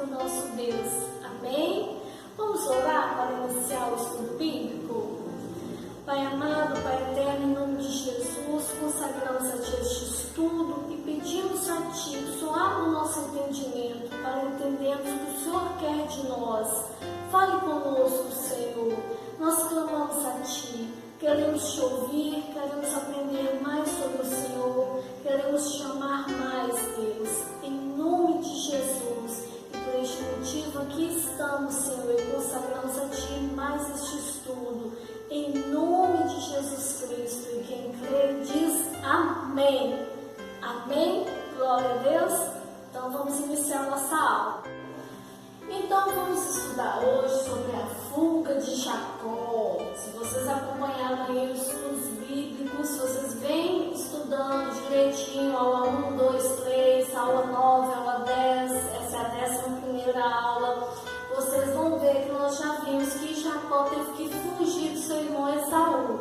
para o nosso Deus. Amém? Vamos orar para iniciar o estudo bíblico? Pai amado, Pai eterno, em nome de Jesus, consagramos a Ti este estudo e pedimos a Ti que o Senhor abra o nosso entendimento para entendermos o que o Senhor quer de nós. Fale conosco, Senhor. Nós clamamos a Ti. Queremos Te ouvir, queremos aprender mais sobre o Senhor, queremos Te amar mais, Deus, em nome de Jesus. E por este motivo aqui estamos, Senhor, e consagramos a Ti mais este estudo, em nome de Jesus Cristo. E quem crê diz amém. Amém? Glória a Deus. Então vamos iniciar a nossa aula. Então vamos estudar hoje sobre a fuga de Jacó. Se vocês acompanharam aí os estudos bíblicos, vocês vêm estudando direitinho, aula 1, 2, 3, aula 9, aula 10, essa é a 11ª aula. Vocês vão ver que nós já vimos que Jacó teve que fugir do seu irmão Esaú.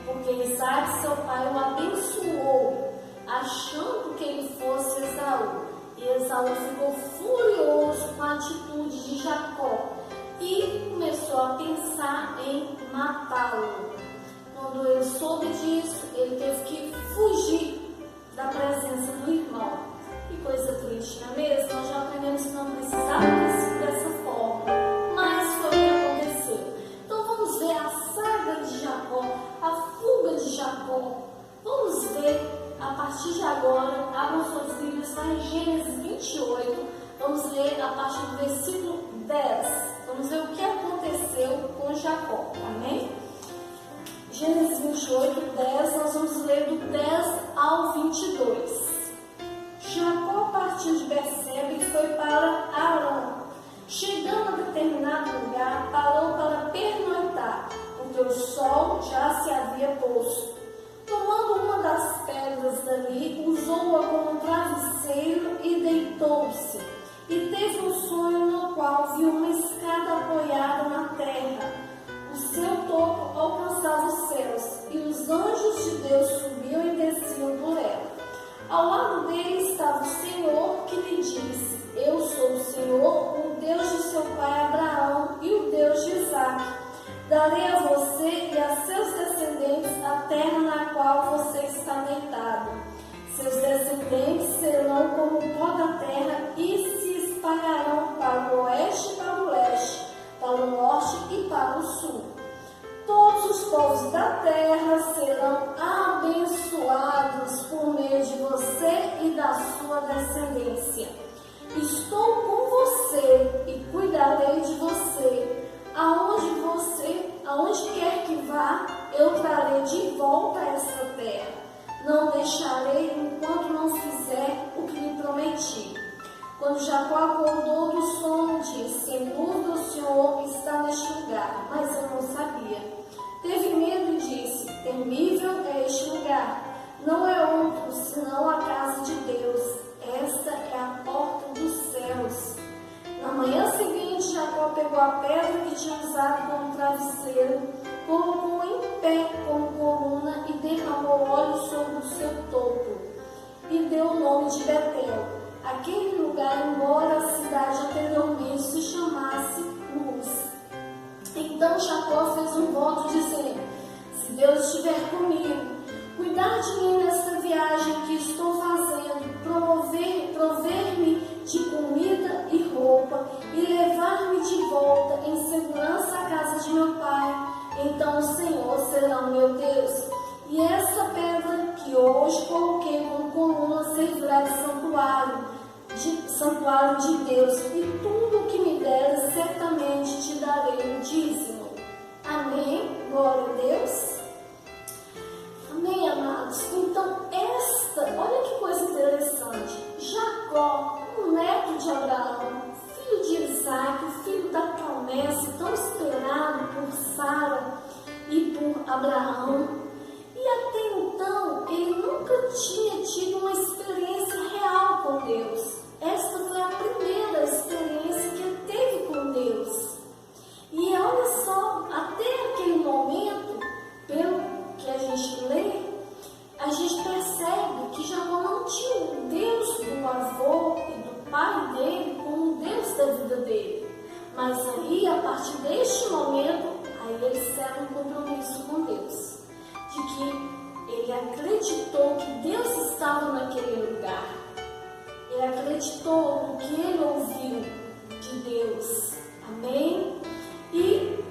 Porque Isaac, seu pai, o abençoou, achando que ele fosse Esaú. E Esaú ficou furioso com a atitude de Jacó e começou a pensar em matá-lo. Quando ele soube disso, ele teve que fugir da presença do irmão. Que coisa triste, não é mesmo? Nós já aprendemos que não precisava ter sido dessa forma, mas foi o que aconteceu. Então vamos ver a saga de Jacó, a fuga de Jacó. Vamos ver a partir de agora. Abram suas Bíblias lá em Gênesis 28. Vamos ler a partir do versículo 10. Vamos ver o que aconteceu com Jacó. Amém? Gênesis 28, 10. Nós vamos ler do 10 ao 22. Jacó partiu de Berseba e foi para Harã. Chegando a determinado lugar, parou para pernoitar, porque o sol já se havia posto. Tomando uma das pedras dali, usou-a como travesseiro e deitou-se. E teve um sonho no qual viu uma escada apoiada na terra. O seu topo alcançava os céus, e os anjos de Deus subiam e desciam por ela. Ao lado dele estava o Senhor, que lhe disse: Eu sou o Senhor, o Deus de seu pai Abraão e o Deus de Isaque. Darei a você e a seus descendentes a terra na qual você está deitado. Seus descendentes serão como pó da terra e se espalharão para o oeste e para o leste, para o norte e para o sul. Todos os povos da terra serão abençoados por meio de você e da sua descendência. Estou com você e cuidarei de você. Aonde quer que vá, eu trarei de volta essa terra. Não deixarei enquanto não fizer o que lhe prometi. Quando Jacó acordou do sono, disse: Sem dúvida o Senhor está neste lugar, mas eu não sabia. Teve medo e disse: Temível é este lugar. Não é outro, senão a casa de Deus. Esta é a porta dos céus. Na manhã seguinte, Jacó pegou a pedra que tinha usado como travesseiro, colocou em pé como coluna e derramou óleo sobre o seu topo. E deu o nome de Betel. Aquele lugar, embora a cidade anteriormente se chamasse Luz. Então Jacó fez um voto dizendo: Se Deus estiver comigo, cuidar de mim nesta viagem que estou fazendo, prover-me de comida e roupa e levar-me de volta em segurança à casa de meu pai, então o Senhor será o meu Deus. E essa pedra que hoje coloquei como coluna servirá de santuário de Deus, e tudo o que me deres certamente te darei o dízimo. Amém? Glória a Deus. Amém, amados? Então, olha que coisa interessante. Jacó, um neto de Abraão, filho de Isaque, filho da promessa tão esperado por Sara e por Abraão. E até então, ele nunca tinha tido uma experiência real com Deus. Esta foi a primeira experiência que ele teve com Deus. E olha só, até aquele momento, pelo que a gente lê, a gente percebe que Jacó não tinha o Deus do avô e do pai dele um compromisso com Deus, de que ele acreditou que Deus estava naquele lugar. Ele acreditou no que ele ouviu de Deus. Amém? E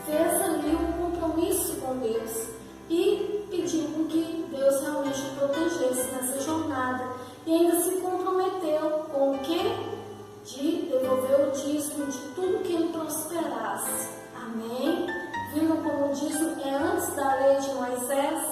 fez ali um compromisso com Deus e pediu que Deus realmente o protegesse nessa jornada. E ainda se comprometeu com o quê? De devolver o dízimo de tudo que ele prosperasse. Amém? Viram como o dízimo é antes da lei de Moisés?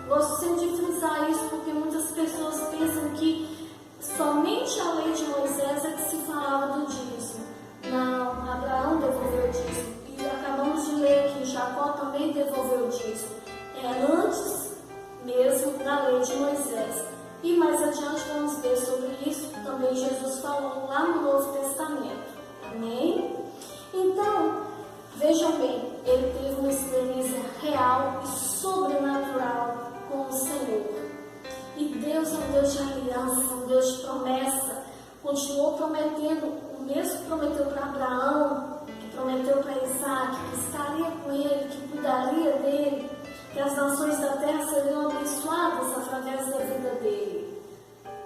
Gosto sempre de frisar isso porque muitas pessoas pensam que somente a lei de Moisés é que se falava do dízimo. Não, Abraão devolveu o dízimo. E acabamos de ler aqui, Jacó também devolveu o dízimo. É antes mesmo da lei de Moisés. E mais adiante vamos ver sobre isso, também Jesus falou lá no Novo Testamento. Amém? Então, vejam bem, ele teve uma experiência real e sobrenatural com o Senhor. E Deus é um Deus de aliança, um Deus de promessa. Continuou prometendo, o mesmo que prometeu para Abraão, que prometeu para Isaac, que estaria com ele, que cuidaria dele, que as nações da terra seriam abençoadas através da vida dele.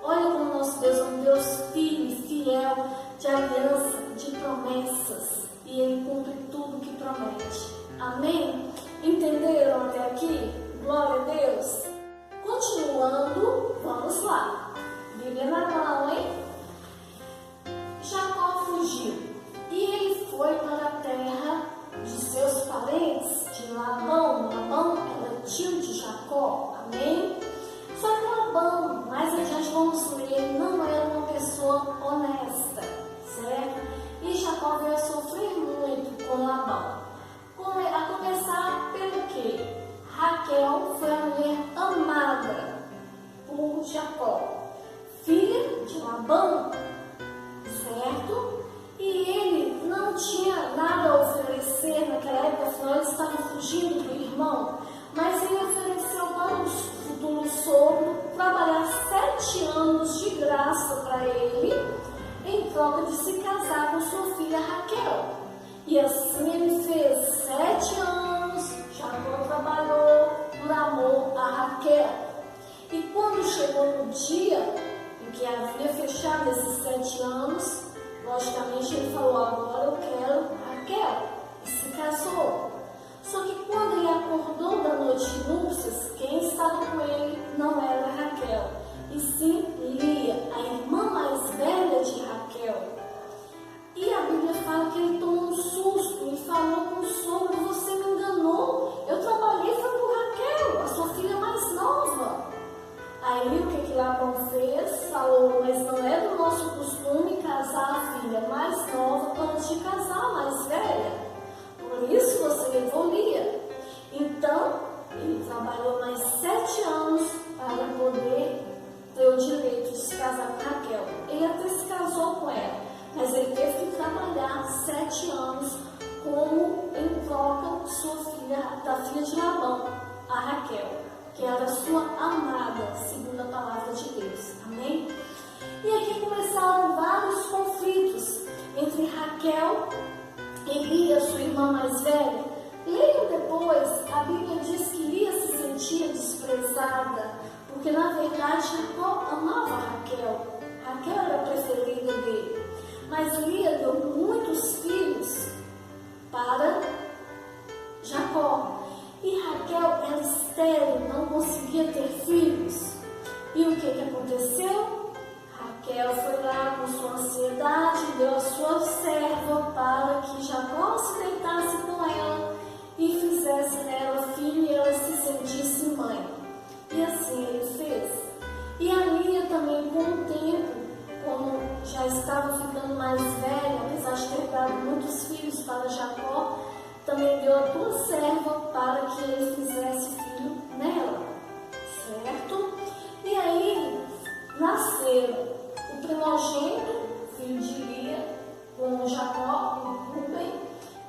Olha como nosso Deus é um Deus firme, fiel, de aliança, de promessas. E ele cumpre tudo que promete. Amém? Entenderam até aqui? Glória a Deus! Continuando, vamos lá. Bíblia na mão, hein? Jacó fugiu e ele foi para a terra de seus parentes, de Labão. Labão era tio de Jacó. Amém? Só que Labão, mais adiante vamos ler, não era uma pessoa honesta, certo? E Jacó veio a sofrer muito com Labão. A começar pelo quê? Raquel foi a mulher amada por Jacó, filha de Labão, certo? E ele não tinha nada a oferecer naquela época, afinal ele estava fugindo do irmão, mas ele ofereceu para o futuro sogro trabalhar 7 anos de graça para ele, em troca de se casar com sua filha Raquel. E assim ele fez 7 anos, Jacó trabalhou por amor a Raquel. E quando chegou no dia em que havia fechado esses 7 anos, logicamente ele falou, agora eu quero Raquel, e se casou. Só que quando ele acordou da noite de núpcias, quem estava com ele não era Raquel, e sim Lia, a irmã mais velha de Raquel. E a Bíblia fala que ele tomou um susto e falou com o sogro, você me enganou, eu trabalhei foi por Raquel, a sua filha mais nova. Aí o que Labão fez? Falou, mas não é do nosso costume casar a filha mais nova antes de casar a mais velha. Por isso você levou Lia. Então, ele trabalhou mais 7 anos para poder ter o direito de se casar com Raquel. Ele até se casou com ela, mas ele teve que trabalhar 7 anos como em troca sua filha, da filha de Labão, a Raquel, que era sua amada, segundo a palavra de Deus. Amém? E aqui começaram vários conflitos entre Raquel e Lia, sua irmã mais velha. Leiam depois, a Bíblia diz que Lia se sentia desprezada, porque na verdade Jacó amava Raquel. Raquel era a preferida dele. Mas Lia deu muitos filhos para Jacó. E Raquel era estéril, não conseguia ter filhos. E o que aconteceu? Raquel foi lá com sua ansiedade, deu a sua serva para que Jacó se deitasse com ela e fizesse nela filho e ela se sentisse mãe. E assim ele fez. E a Lia também, com o tempo, como já estava ficando mais velha, apesar de ter dado muitos filhos para Jacó, também deu a tua serva para que ele fizesse filho nela, certo? E aí nasceram o primogênito, filho de Lia, com Jacó, o Rúben.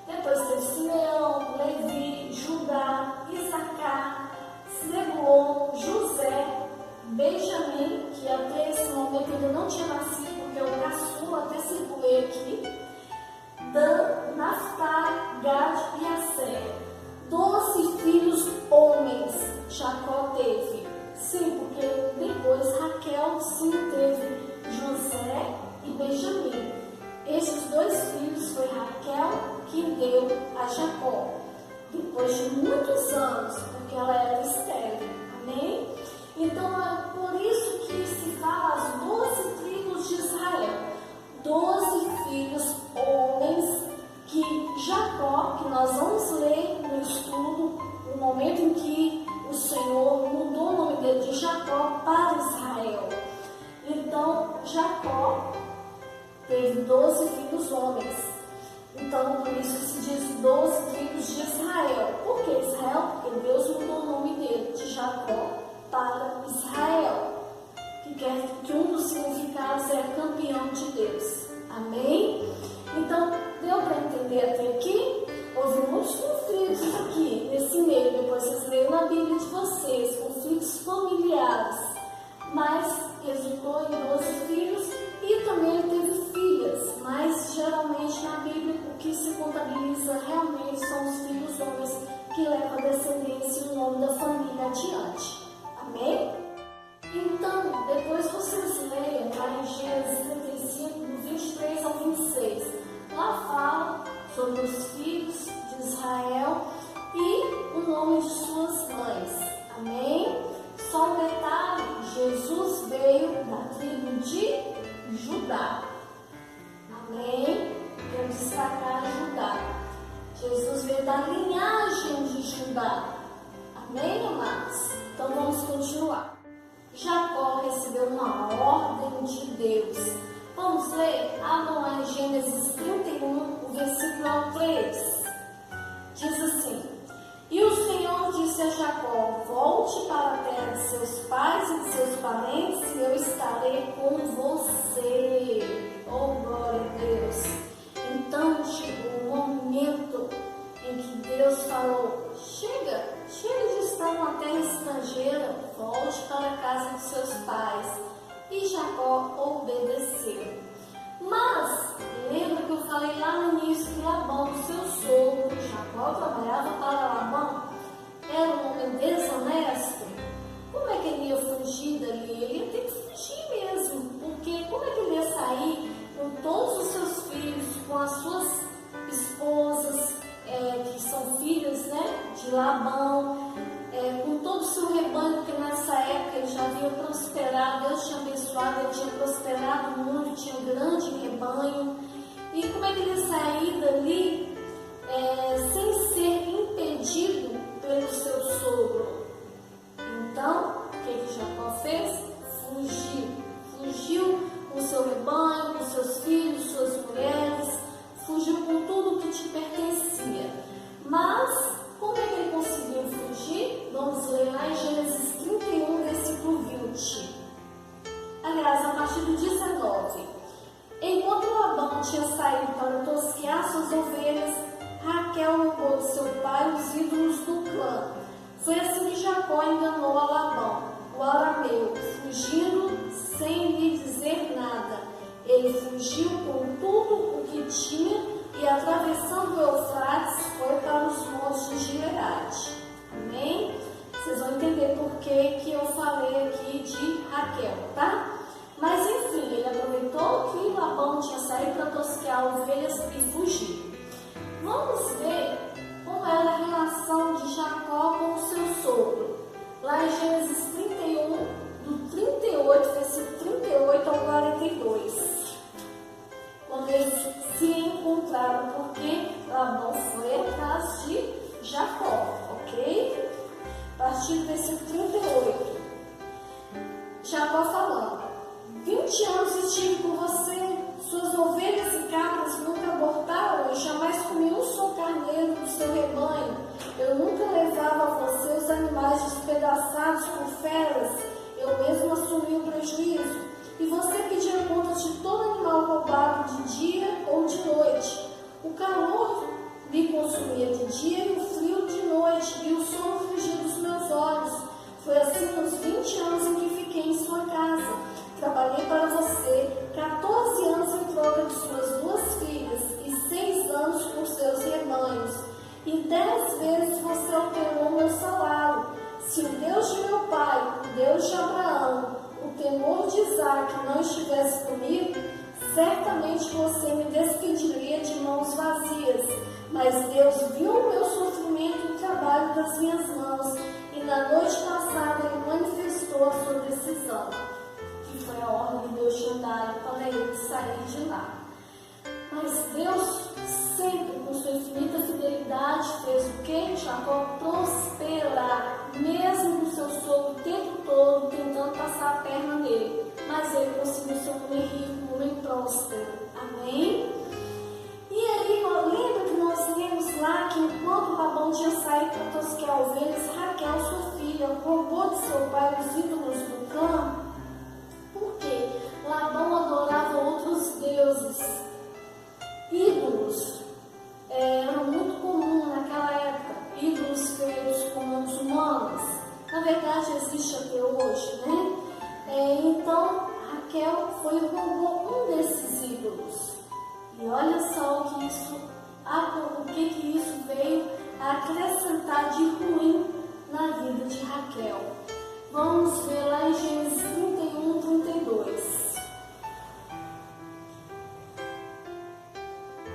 Depois teve Simeão, Levi, Judá, Isacar, Zebulon, José, Benjamim, que até esse momento ainda não tinha nascido, porque o caçula até circulei aqui, Dan, Naftali, Gad e Asser. 12 depois de muitos anos, porque ela era estéril. Amém? Então é por isso que se fala as 12 tribos de Israel. 12 filhos homens que Jacó, que nós vamos ler no estudo, no momento em que o Senhor mudou o nome dele de Jacó para Israel. Então, Jacó teve 12 filhos homens. Então, por isso se diz 12 tribos de Israel. Por que Israel? Porque Deus mudou o nome dele de Jacó para Israel. Que um dos significados é campeão de Deus. Amém? Então, deu para entender até aqui? Houve muitos conflitos aqui, nesse meio. Depois vocês leiam na Bíblia de vocês, conflitos familiares. Mas resultou em 12 filhos e também ele teve filhas. Mas geralmente na Bíblia o que se contabiliza realmente são os filhos homens que levam a descendência e o nome da família adiante. Amém? Então, depois vocês leiam lá em Gênesis 35, do 23 ao 26. Lá fala sobre os filhos de Israel e o nome de suas mães. Amém? Só um detalhe, Jesus veio da tribo de Judá. Amém? Quero destacar Judá. Jesus veio da linhagem de Judá. Amém, amados? Então vamos continuar. Jacó recebeu uma ordem de Deus. Vamos ler? Abram lá em Gênesis 31, o versículo 3. Diz assim: E o Senhor disse a Jacó: Volte para a terra de seus pais e de seus parentes, e eu estarei com você. Oh, glória a Deus! Então chegou o momento em que Deus falou: Chega de estar numa terra estrangeira, volte para a casa de seus pais. E Jacó obedeceu. Mas, lembra que eu falei lá no início que Labão, seu sogro, Jacó trabalhava para Labão, era um homem desonesto? Como é que ele ia fugir dali? Ele ia ter que fugir mesmo, porque como é que ele ia sair com todos os seus filhos, com as suas esposas, que são filhas, né, de Labão, com todo o seu rebanho, porque nessa época ele já havia prosperado, Deus tinha abençoado, ele tinha prosperado muito, tinha um grande rebanho. E como é que ele ia sair dali sem ser impedido pelo seu sogro? Então, o que Jacó fez? Fugiu com o seu rebanho, com seus filhos, suas mulheres, fugiu com tudo o que te pertencia. Mas, como é que ele conseguiu fugir? Vamos ler lá em Gênesis 31, versículo 20. Aliás, a partir do 19. Enquanto Labão tinha saído para tosquear suas ovelhas, Raquel roubou de seu pai os ídolos do clã. Foi assim que Jacó enganou a Labão, o arameu, fugindo sem lhe dizer nada. Ele fugiu com tudo o que tinha e, atravessando o Eufrates, foi para os montes de Gileade. Amém? Vocês vão entender por que eu falei aqui de Raquel, tá? Mas enfim, ele aproveitou que Labão tinha saído para tosquear ovelhas e fugir. Vamos ver como era a relação de Jacó com o seu sogro. Lá em Gênesis 31, do 38, versículo 38 ao 42. Quando eles se encontraram, porque Labão foi atrás de Jacó, ok? A partir do versículo 38. Jacó falando: 20 anos estive com você, suas ovelhas e cabras nunca abortaram, e jamais comi um só carneiro do seu rebanho. Eu nunca levava a você os animais despedaçados por feras, eu mesmo assumi o prejuízo. E você pedia conta de todo animal roubado de dia ou de noite. O calor me consumia de dia e o frio de noite, e o sono fugia dos meus olhos. Foi assim nos 20 anos em que fiquei em sua casa. Trabalhei para você 14 anos em troca de suas 2 filhas e 6 anos por seus rebanhos. E 10 vezes você alterou meu salário. Se o Deus de meu pai, o Deus de Abraão, o temor de Isaac não estivesse comigo, certamente você me despediria de mãos vazias. Mas Deus viu o meu sofrimento e trabalho nas minhas mãos e na noite passada ele manifestou a sua decisão, que foi a ordem que Deus tinha dado para ele sair de lá. Mas Deus sempre, com sua infinita fidelidade, fez o que? Jacó prosperar, mesmo com seu sogro o tempo todo tentando passar a perna nele. Mas ele conseguiu ser um homem rico, um homem próspero. Amém? E aí, lembra que nós lemos lá que enquanto Labão tinha saído para tosquear ovelhas, Raquel, sua filha, roubou de seu pai os ídolos do campo? Por quê? Labão adorava outros deuses. Ídolos eram muito comuns naquela época, ídolos feitos com mãos humanas. Na verdade, existe até hoje, né? Então, Raquel foi e roubou um desses ídolos. E olha só o que isso veio a acrescentar de ruim na vida de Raquel. Vamos ver lá em Gênesis 31, 32.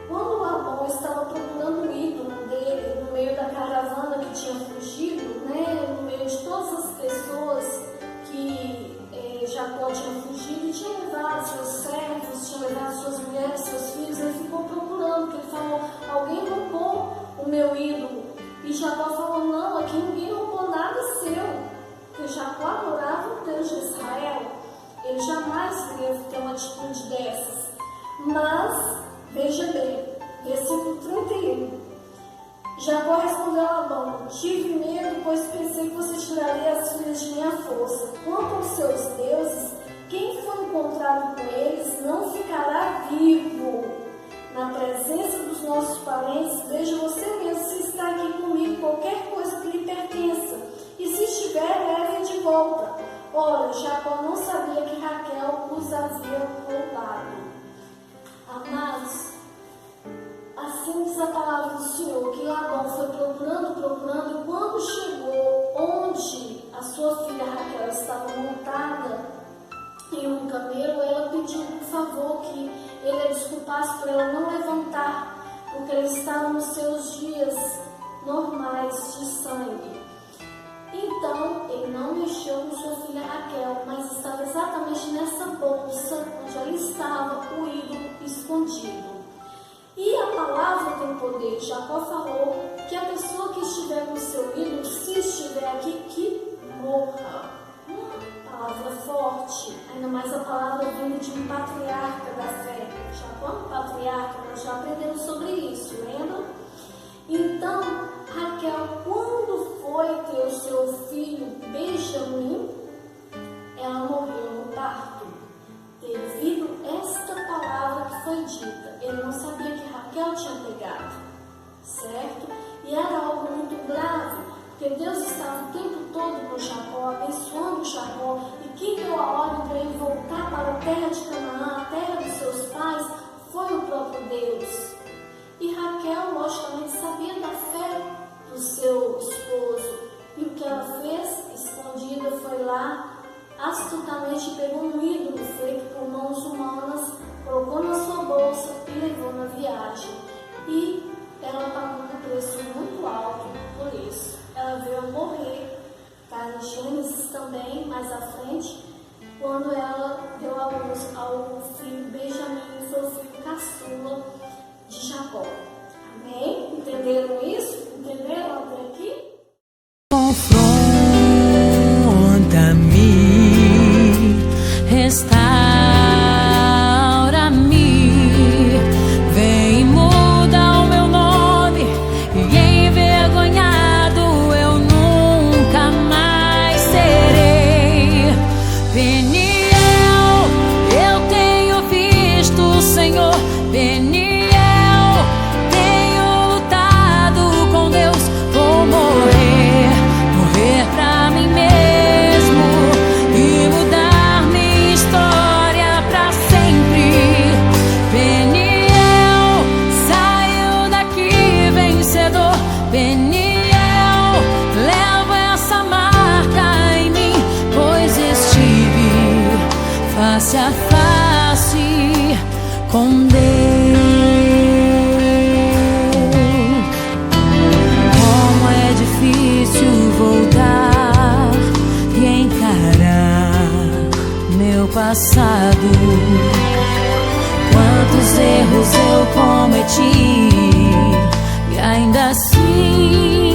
Quando Labão estava procurando o ídolo dele no meio da caravana que tinha fugido, né, no meio de todas as pessoas que Jacó tinha fugido, e tinha levado seus servos, tinha levado suas mulheres, seus filhos, ele ficou procurando, porque ele falou: alguém roubou o meu ídolo. E Jacó falou: não, aqui ninguém roubou nada seu. Porque Jacó adorava o Deus de Israel, ele jamais iria ter uma atitude dessas. Mas veja bem, versículo 31. Jacó respondeu a Labão: tive medo, pois pensei que você tiraria as filhas de minha força. Quanto aos seus deuses, quem for encontrado com eles não ficará vivo. Na presença dos nossos parentes, veja você mesmo se está aqui comigo qualquer coisa que lhe pertença. E se estiver, leve de volta. Ora, Jacó não sabia que Raquel os havia roubado. Amados, assim diz a palavra do Senhor, que Labão foi procurando, e quando chegou onde a sua filha Raquel estava montada em um camelo, ela pediu, por favor, que ele a desculpasse por ela não levantar, porque ela estava nos seus dias normais de sangue. Então, ele não mexeu com sua filha Raquel, mas estava exatamente nessa bolsa onde ela estava, o ídolo escondido. E a palavra tem poder. Jacó falou que a pessoa que estiver com seu ídolo, se estiver aqui, que morra. Palavra forte, ainda mais a palavra vindo de um patriarca da fé. Jacó é um patriarca, nós já aprendemos sobre isso, lembra? Então, Raquel, quando foi ter o seu filho Benjamim, ela morreu no parto, devido a esta palavra que foi dita. Ele não sabia que Raquel tinha pegado, certo? E era algo muito grave, porque Deus estava o tempo todo com Jacó, abençoando Jacó, e quem deu a ordem para ele voltar para a terra de Canaã, a terra dos seus pais, foi o próprio Deus. E Raquel, logicamente, sabia da fé do seu esposo. E o que ela fez, escondida, foi lá, astutamente pegou um ídolo feito por mãos humanas, colocou na sua bolsa e levou na viagem. E ela pagou um preço muito alto por isso. Ela veio a morrer, tá em Gênesis também, mais à frente, quando ela deu à luz ao filho Benjamim, que foi o filho caçula de Jacó. Amém? Entenderam isso? Entenderam até aqui? Confronta-me, restaura-me, vem e muda o meu nome, e envergonhado eu nunca mais serei. Peniel, eu tenho visto o Senhor. Peniel, tenho lutado com Deus, vou morrer passado. Quantos erros eu cometi e ainda assim